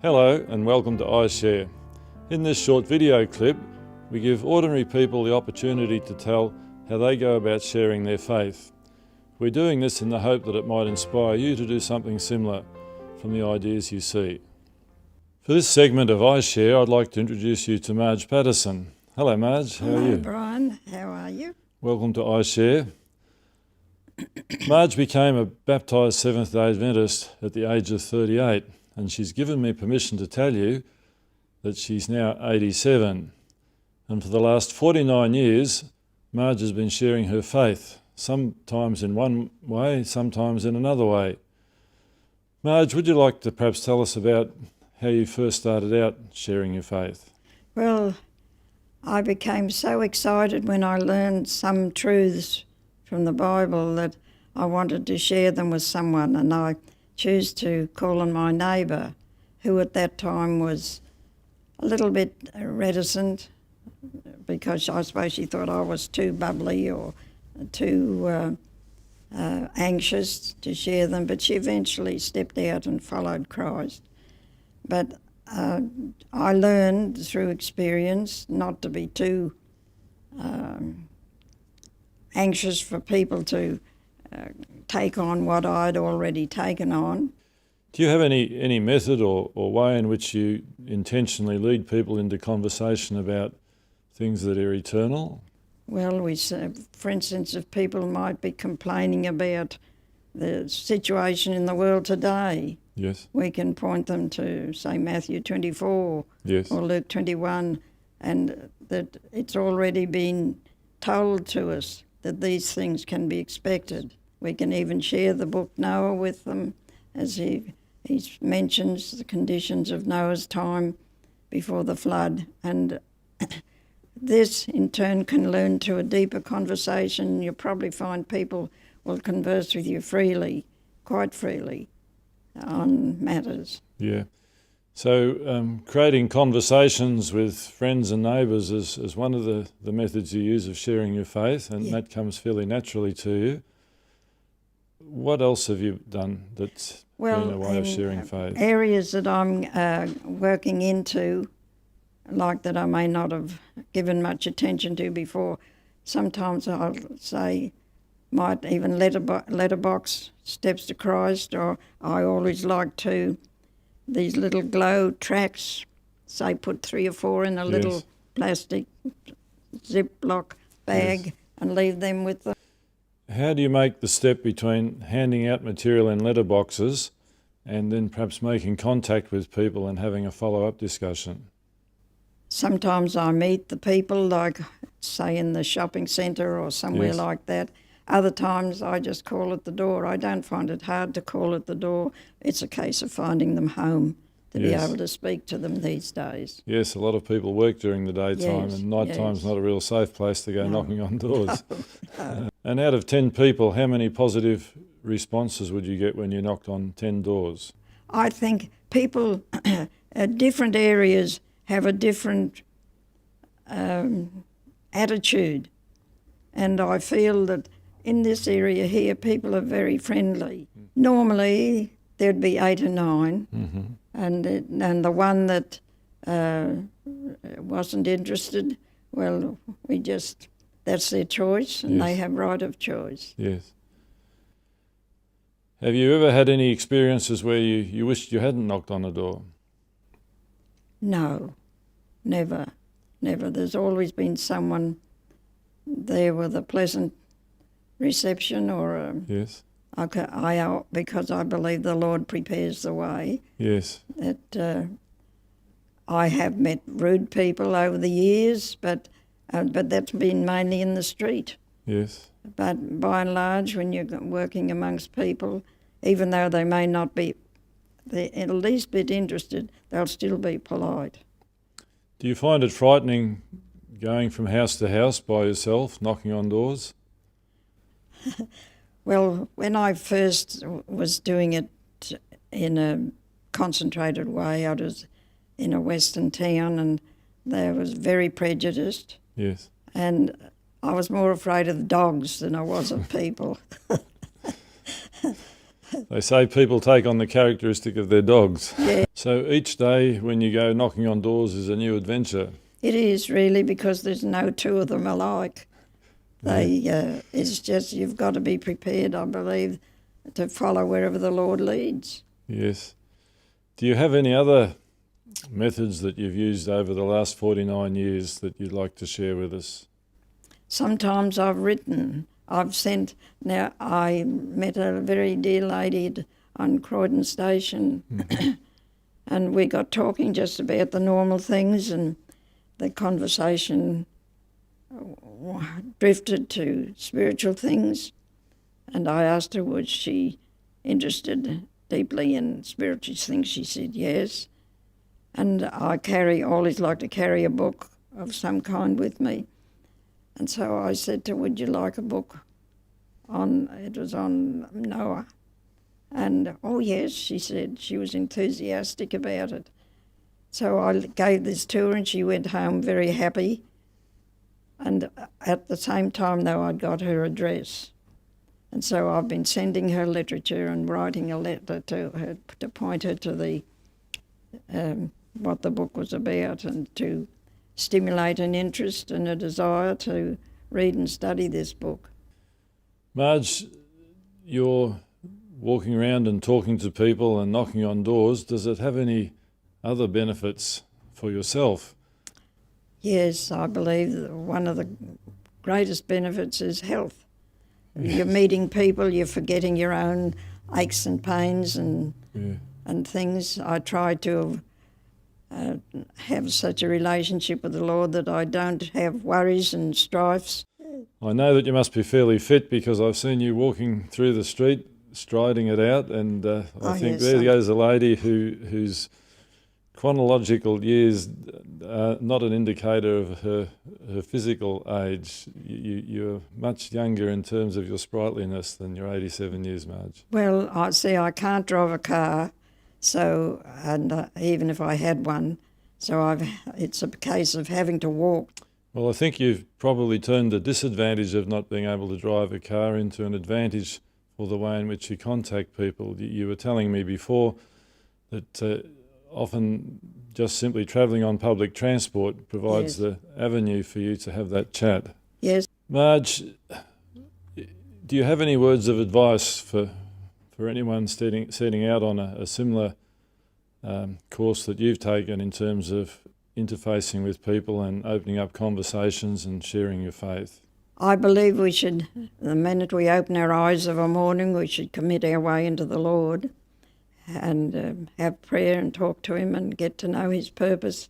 Hello and welcome to iShare. In this short video clip, we give ordinary people the opportunity to tell how they go about sharing their faith. We're doing this in the hope that it might inspire you to do something similar from the ideas you see. For this segment of iShare, I'd like to introduce you to Marge Patterson. Hello Marge, how are you? Hello Brian, how are you? Welcome to iShare. Marge became a baptised Seventh-day Adventist at the age of 38, and she's given me permission to tell you that she's now 87. And for the last 49 years, Marge has been sharing her faith, sometimes in one way, sometimes in another way. Marge, would you like to perhaps tell us about how you first started out sharing your faith? Well, I became so excited when I learned some truths from the Bible that I wanted to share them with someone, and I choose to call on my neighbour, who at that time was a little bit reticent because I suppose she thought I was too bubbly or too anxious to share them, but she eventually stepped out and followed Christ. But I learned through experience not to be too anxious for people to take on what I'd already taken on. Do you have any method or way in which you intentionally lead people into conversation about things that are eternal? Well, for instance, if people might be complaining about the situation in the world today, yes, we can point them to, say, Matthew 24 yes, or Luke 21, and that it's already been told to us that these things can be expected. We can even share the book Noah with them, as he mentions the conditions of Noah's time before the flood. And this, in turn, can lead to a deeper conversation. You'll probably find people will converse with you freely, quite freely, on matters. Yeah. So creating conversations with friends and neighbours is one of the methods you use of sharing your faith, and that comes fairly naturally to you. What else have you done that's been a way of sharing faith? Areas that I'm working into, like that I may not have given much attention to before, sometimes I'll say, might even letterbox steps to Christ, or I always like to, these little glow tracks, say put 3 or 4 in a little plastic Ziploc bag and leave them with them. How do you make the step between handing out material in letterboxes and then perhaps making contact with people and having a follow-up discussion? Sometimes I meet the people, like, say, in the shopping centre or somewhere like that. Other times I just call at the door. I don't find it hard to call at the door. It's a case of finding them home to be able to speak to them these days. Yes, a lot of people work during the daytime, and night time's not a real safe place to go knocking on doors. And out of 10 people, how many positive responses would you get when you knocked on 10 doors? I think people at different areas have a different attitude, and I feel that in this area here, people are very friendly. Normally, there'd be 8 or 9, and the one that wasn't interested, well, that's their choice, and they have right of choice. Yes. Have you ever had any experiences where you wished you hadn't knocked on a door? No, never. There's always been someone there with a pleasant reception or because I believe the Lord prepares the way. Yes. That I have met rude people over the years, but that's been mainly in the street. Yes. But by and large, when you're working amongst people, even though they may not be the least bit interested, they'll still be polite. Do you find it frightening going from house to house by yourself, knocking on doors? Well, when I first was doing it in a concentrated way, I was in a western town and they was very prejudiced. Yes. And I was more afraid of the dogs than I was of people. They say people take on the characteristic of their dogs. Yeah. So each day when you go knocking on doors is a new adventure. It is really, because there's no two of them alike. It's just you've got to be prepared, I believe, to follow wherever the Lord leads. Yes. Do you have any other methods that you've used over the last 49 years that you'd like to share with us? Sometimes I've written. Now I met a very dear lady on Croydon Station, and we got talking just about the normal things, and the conversation drifted to spiritual things. And I asked her, was she interested deeply in spiritual things? She said yes. And I always like to carry a book of some kind with me. And so I said to her, would you like a book it was on Noah? And, oh yes, she said. She was enthusiastic about it. So I gave this to her and she went home very happy. And at the same time, though, I'd got her address. And so I've been sending her literature and writing a letter to her to point her to what the book was about, and to stimulate an interest and a desire to read and study this book. Marge, you're walking around and talking to people and knocking on doors. Does it have any other benefits for yourself? Yes, I believe that one of the greatest benefits is health. Yes. You're meeting people, you're forgetting your own aches and pains and things. I try to have such a relationship with the Lord that I don't have worries and strifes. I know that you must be fairly fit, because I've seen you walking through the street, striding it out, and I think there goes a lady whose chronological years are not an indicator of her physical age. You're much younger in terms of your sprightliness than your 87 years, Marge. Well, I can't drive a car, so even if I had one, so it's a case of having to walk. Well, I think you've probably turned the disadvantage of not being able to drive a car into an advantage for the way in which you contact people. You were telling me before that often just simply travelling on public transport provides the avenue for you to have that chat. Yes. Marge, do you have any words of advice for anyone setting out on a similar course that you've taken in terms of interfacing with people and opening up conversations and sharing your faith? I believe we should, the minute we open our eyes of a morning, we should commit our way into the Lord and have prayer and talk to him and get to know his purpose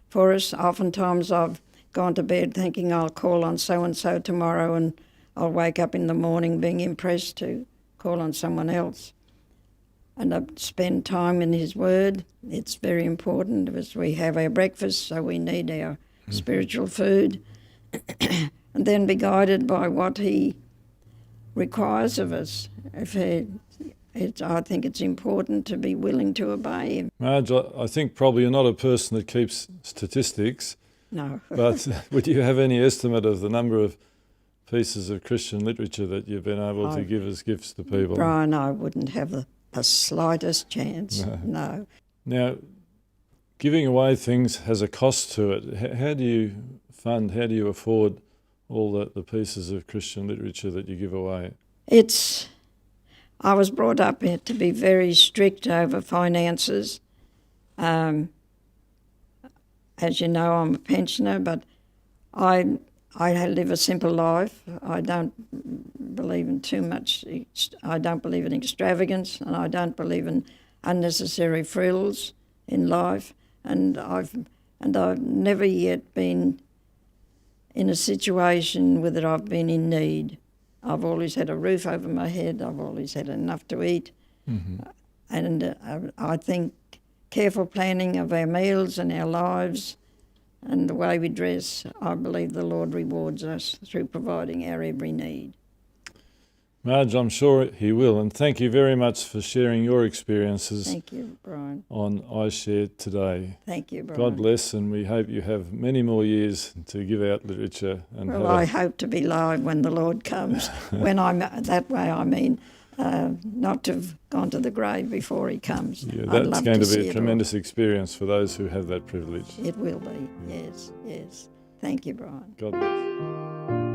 for us. Oftentimes I've gone to bed thinking I'll call on so-and-so tomorrow, and I'll wake up in the morning being impressed to call on someone else. And I spend time in his word. It's very important, as we have our breakfast, so we need our spiritual food. And then be guided by what he requires of us. I think it's important to be willing to obey him. Marge, I think probably you're not a person that keeps statistics. No. But would you have any estimate of the number of pieces of Christian literature that you've been able to give as gifts to people? Brian, I wouldn't have the slightest chance. No. Now, giving away things has a cost to it. How do you afford all the pieces of Christian literature that you give away? I was brought up to be very strict over finances. As you know, I'm a pensioner, but I live a simple life. I don't believe in too much. I don't believe in extravagance, and I don't believe in unnecessary frills in life. And I've never yet been in a situation where I've been in need. I've always had a roof over my head. I've always had enough to eat. Mm-hmm. And I think careful planning of our meals and our lives and the way we dress, I believe the Lord rewards us through providing our every need. Marge, I'm sure he will. And thank you very much for sharing your experiences. Thank you, Brian. On iShare today. Thank you, Brian. God bless, and we hope you have many more years to give out literature. And I hope to be live when the Lord comes. When I'm that way, I mean, not to have gone to the grave before he comes. Yeah, I'd that's love going to see be a it all. tremendous experience for those who have that privilege. It will be, yes, yes. Thank you, Brian. God bless.